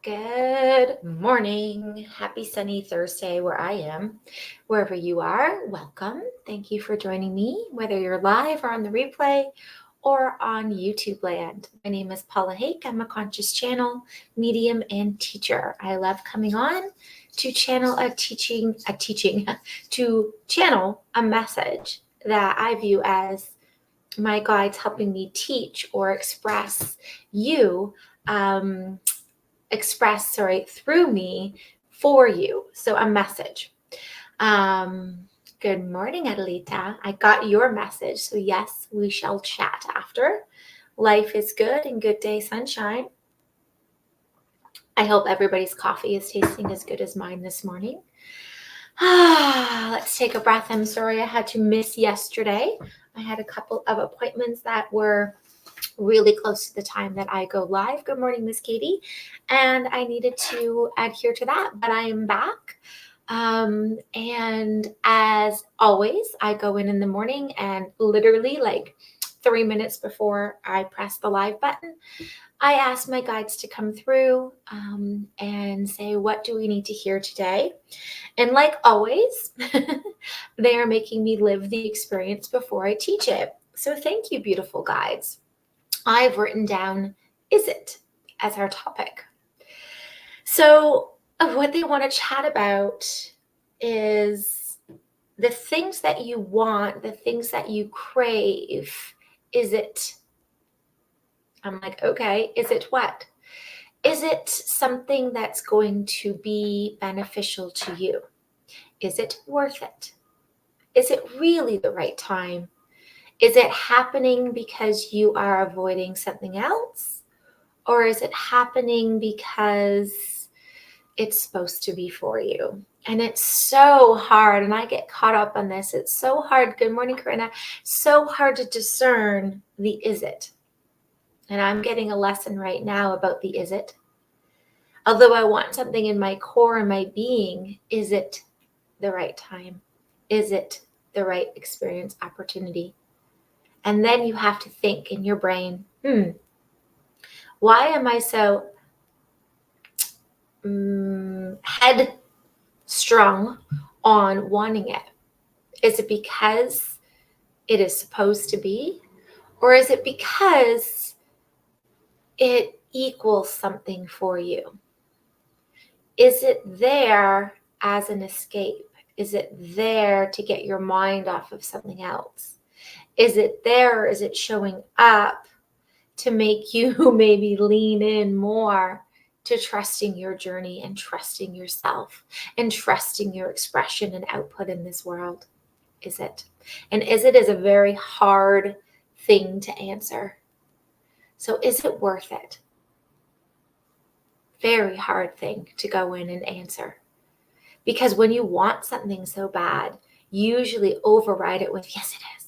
Good morning. Happy sunny Thursday where I am. Wherever you are, welcome. Thank you for joining me, whether you're live or on the replay or on YouTube land. My name is Paula Haick. I'm a conscious channel, medium, and teacher. I love coming on to channel to channel a message that I view as my guides helping me teach or express through me for you. So a message. Good morning, Adelita. I got your message. So yes, we shall chat after. Life is good and good day sunshine. I hope everybody's coffee is tasting as good as mine this morning. Let's take a breath. I'm sorry I had to miss yesterday. I had a couple of appointments that were really close to the time that I go live. Good morning, Miss Katie. And I needed to adhere to that, but I am back. And as always, I go in the morning and literally like 3 minutes before I press the live button, I ask my guides to come through and say, what do we need to hear today? And like always, they are making me live the experience before I teach it. So thank you, beautiful guides. I've written down, is it, as our topic. So what they want to chat about is the things that you want, the things that you crave. Is it? I'm like, okay, is it what? Is it something that's going to be beneficial to you? Is it worth it? Is it really the right time? Is it happening because you are avoiding something else? Or is it happening because it's supposed to be for you? And it's so hard, and I get caught up on this. It's so hard. Good morning, Corinna. So hard to discern the is it. And I'm getting a lesson right now about the is it. Although I want something in my core and my being, is it the right time? Is it the right experience, opportunity? And then you have to think in your brain, why am I so headstrong on wanting it? Is it because it is supposed to be? Or is it because it equals something for you? Is it there as an escape? Is it there to get your mind off of something else? Is it there, or is it showing up to make you maybe lean in more to trusting your journey and trusting yourself and trusting your expression and output in this world? Is it? And is it is a very hard thing to answer. So is it worth it? Very hard thing to go in and answer. Because when you want something so bad, you usually override it with, yes, it is.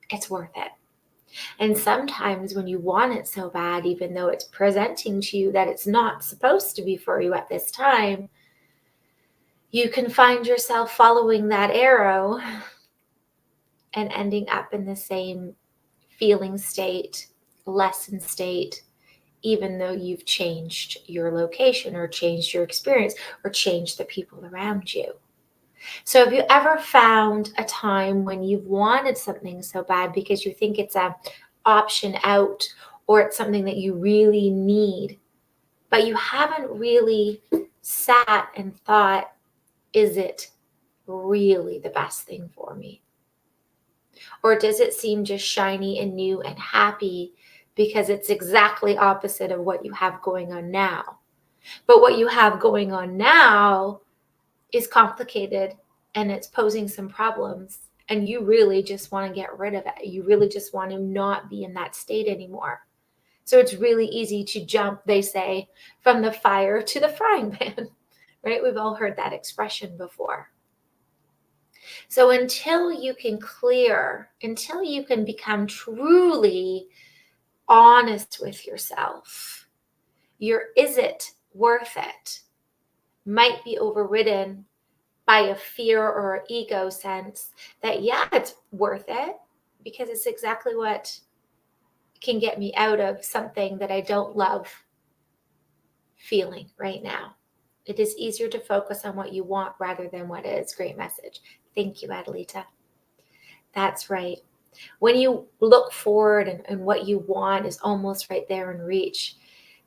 It's worth it. And sometimes when you want it so bad, even though it's presenting to you that it's not supposed to be for you at this time, you can find yourself following that arrow and ending up in the same feeling state, lesson state, even though you've changed your location or changed your experience or changed the people around you. So have you ever found a time when you've wanted something so bad because you think it's an option out or it's something that you really need, but you haven't really sat and thought, is it really the best thing for me? Or does it seem just shiny and new and happy because it's exactly opposite of what you have going on now? But what you have going on now is complicated and it's posing some problems, and you really just want to get rid of it. You really just want to not be in that state anymore. So it's really easy to jump, they say, from the fire to the frying pan, right? We've all heard that expression before. So until you can become truly honest with yourself, your is it worth it might be overridden by a fear or an ego sense that, yeah, it's worth it because it's exactly what can get me out of something that I don't love. feeling right now. It is easier to focus on what you want rather than what is. Great message. Thank you, Adelita. That's right. When you look forward and what you want is almost right there in reach,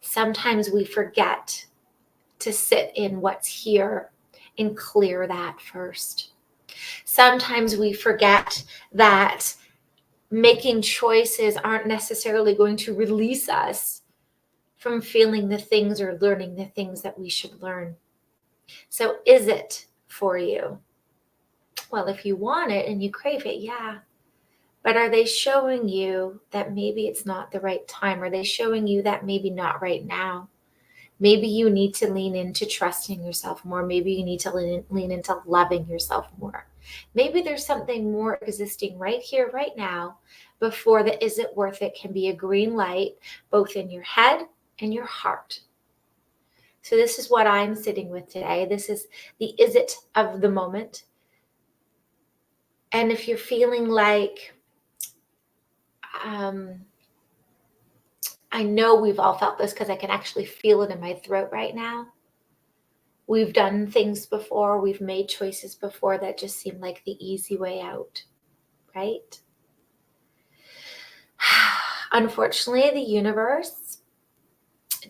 sometimes we forget to sit in what's here and clear that first. Sometimes we forget that making choices aren't necessarily going to release us from feeling the things or learning the things that we should learn. So is it for you? Well, if you want it and you crave it, yeah. But are they showing you that maybe it's not the right time? Are they showing you that maybe not right now? Maybe you need to lean into trusting yourself more. Maybe you need to lean into loving yourself more. Maybe there's something more existing right here, right now, before the is it worth it can be a green light, both in your head and your heart. So this is what I'm sitting with today. This is the is it of the moment. And if you're feeling like, I know we've all felt this because I can actually feel it in my throat right now. We've done things before, we've made choices before that just seem like the easy way out, right? Unfortunately, the universe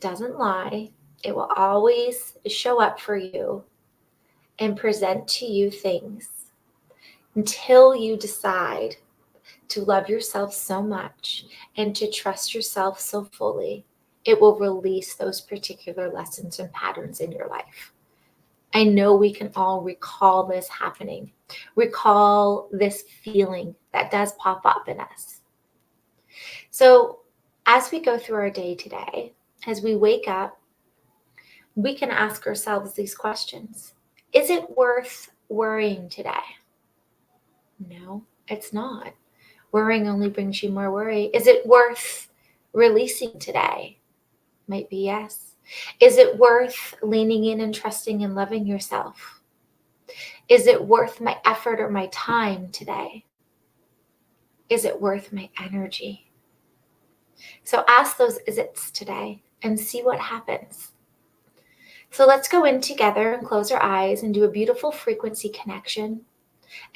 doesn't lie. It will always show up for you and present to you things until you decide to love yourself so much and to trust yourself so fully. It will release those particular lessons and patterns in your life. I know we can all recall this happening, recall this feeling that does pop up in us. So as we go through our day today, as we wake up, we can ask ourselves these questions. Is it worth worrying today? No, it's not. Worrying only brings you more worry. Is it worth releasing today? Might be yes. Is it worth leaning in and trusting and loving yourself? Is it worth my effort or my time today? Is it worth my energy? So ask those is it's today and see what happens. So let's go in together and close our eyes and do a beautiful frequency connection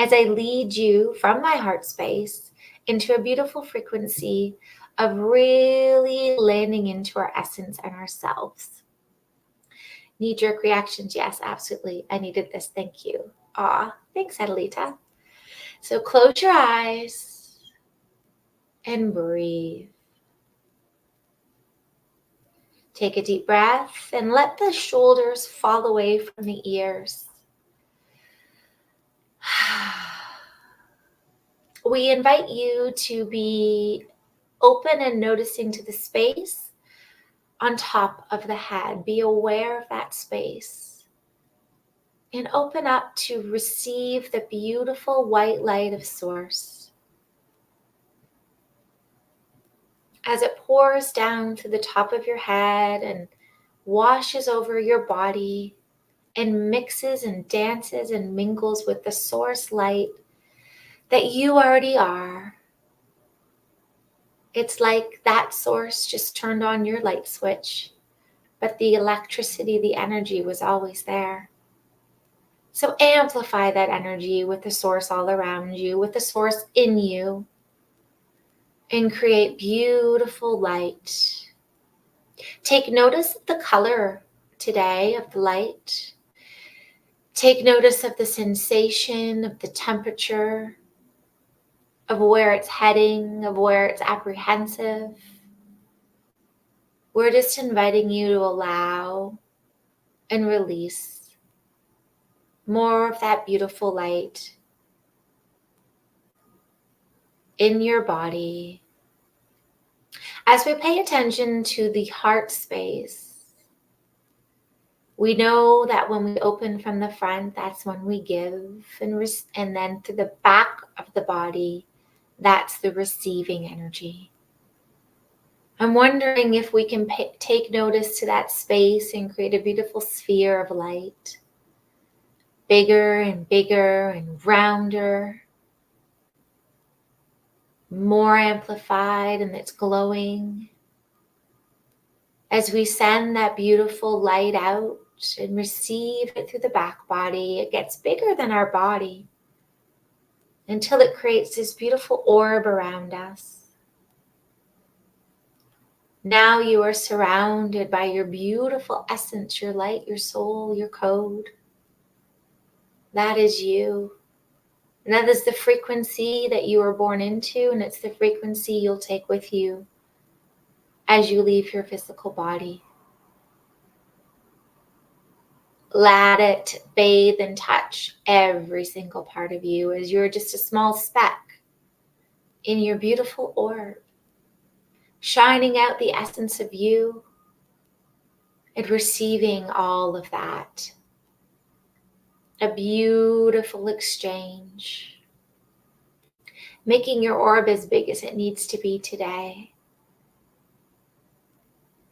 as I lead you from my heart space into a beautiful frequency of really landing into our essence and ourselves. Knee-jerk reactions, yes, absolutely. I needed this, thank you. Aw, thanks, Adelita. So close your eyes and breathe. Take a deep breath and let the shoulders fall away from the ears. We invite you to be open and noticing to the space on top of the head. Be aware of that space and open up to receive the beautiful white light of Source as it pours down to the top of your head and washes over your body and mixes and dances and mingles with the Source light that you already are. It's like that Source just turned on your light switch, but the electricity, the energy was always there. So amplify that energy with the Source all around you, with the Source in you, and create beautiful light. Take notice of the color today of the light. Take notice of the sensation, of the temperature, of where it's heading, of where it's apprehensive. We're just inviting you to allow and release more of that beautiful light in your body. As we pay attention to the heart space, we know that when we open from the front, that's when we give, and then to the back of the body, that's the receiving energy. I'm wondering if we can take notice to that space and create a beautiful sphere of light, bigger and rounder, more amplified, and it's glowing As we send that beautiful light out and receive it through the back body, it gets bigger than our body until it creates this beautiful orb around us. Now you are surrounded by your beautiful essence, your light, your soul, your code. That is you. And that is the frequency that you were born into, and it's the frequency you'll take with you as you leave your physical body. Let it bathe and touch every single part of you as you're just a small speck in your beautiful orb, shining out the essence of you and receiving all of that. A beautiful exchange, making your orb as big as it needs to be today.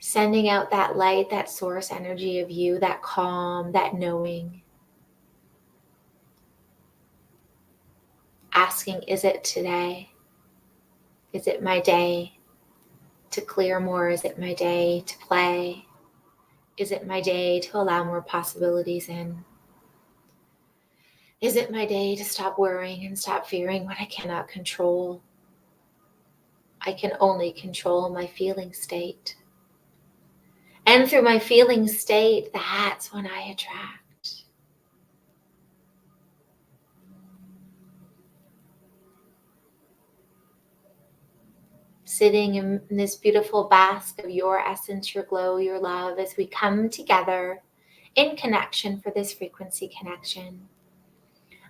Sending out that light, that source energy of you, that calm, that knowing. Asking, is it today? Is it my day to clear more? Is it my day to play? Is it my day to allow more possibilities in? Is it my day to stop worrying and stop fearing what I cannot control? I can only control my feeling state. And through my feeling state, that's when I attract. Sitting in this beautiful bask of your essence, your glow, your love, as we come together in connection for this frequency connection.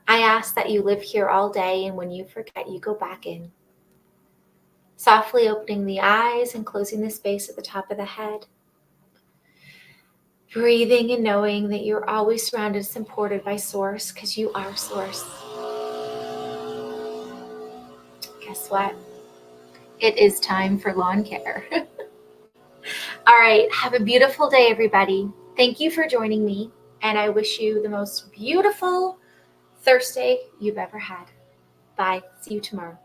I ask that you live here all day, and when you forget, you go back in. Softly opening the eyes and closing the space at the top of the head. Breathing and knowing that you're always surrounded and supported by Source, because you are Source. Guess what? It is time for lawn care. All right, have a beautiful day, everybody. Thank you for joining me, and I wish you the most beautiful Thursday you've ever had. Bye. See you tomorrow.